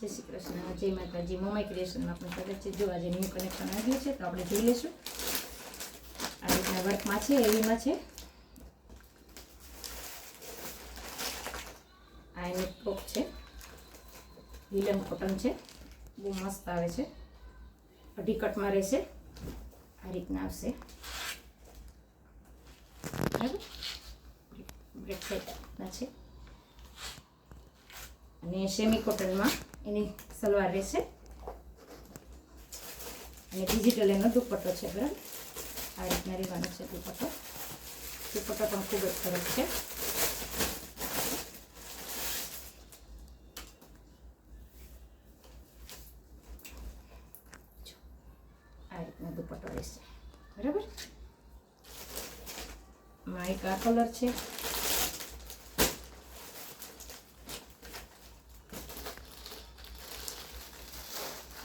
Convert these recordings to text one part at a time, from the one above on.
જય શ્રી કૃષ્ણ, જય માતાજી. મોમાઈ ક્રિએશનમાં આપણું સ્વાગત છે. જો આજે ન્યૂ કનેક્શન આવ્યું છે તો આપણે જોઈ લઈશું. આ રીતના વર્કમાં છે, એવીમાં છે. આ એનું ટોપ છે, લીલમ કોટન છે, બહુ મસ્ત આવે છે. અઢી કટમાં રહેશે, આ રીતના આવશે. બરાબર, બ્રેક સાઈડના છે. અને સેમી કોટનમાં એની સલવાર રહેશે અને ડિજિટલ એનો દુપટ્ટો છે. બરાબર, આ રીતના રહેવાનો છે દુપટ્ટો. દુપટ્ટો પણ ખૂબ જ સરસ છે. આ રીતના દુપટ્ટો રહેશે. બરાબર, માં એક આ કલર છે,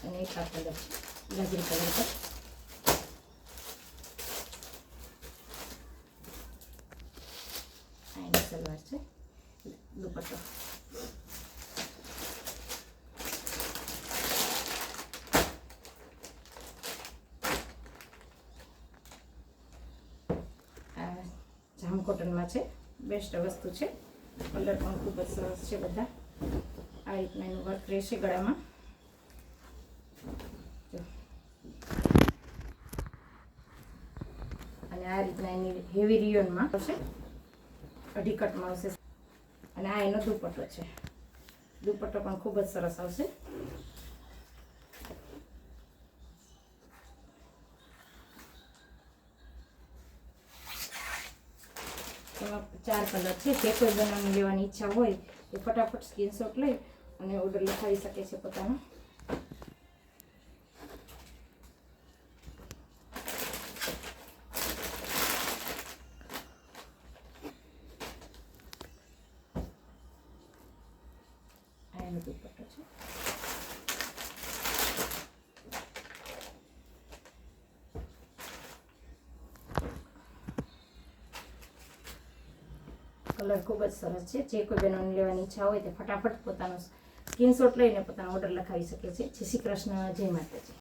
અને એક આ કલર છે, ગાજરી કલર પર. આ એની સલવાર છે, દુપટ્ટો. આ જામ કોટનમાં છે, બેસ્ટ વસ્તુ છે. કલર પણ ખૂબ જ સરસ છે બધા. આ રીતના એનું વર્ક રહેશે ગળામાં. અને આ રીતના એની હેવી રિયોનમાં આવશે, અઢી કટમાં આવશે. અને આ એનો દુપટ્ટો છે. દુપટ્ટો પણ ખૂબ જ સરસ આવશે. એમાં 4 કલર છે. જે કોઈ બનાવવાની લેવાની ઈચ્છા હોય એ ફટાફટ સ્ક્રીનશોટ લઈ અને ઓર્ડર લખાવી શકે છે પોતાનો. દુપટ્ટો છે. કલર ખૂબ જ સરસ છે. જે કોઈ બહેનોને લેવાની ઈચ્છા હોય તે ફટાફટ પોતાનો સ્ક્રીનશોટ લઈને પોતાનો ઓર્ડર લખાવી શકે છે. જય શ્રી કૃષ્ણ, જય માતાજી.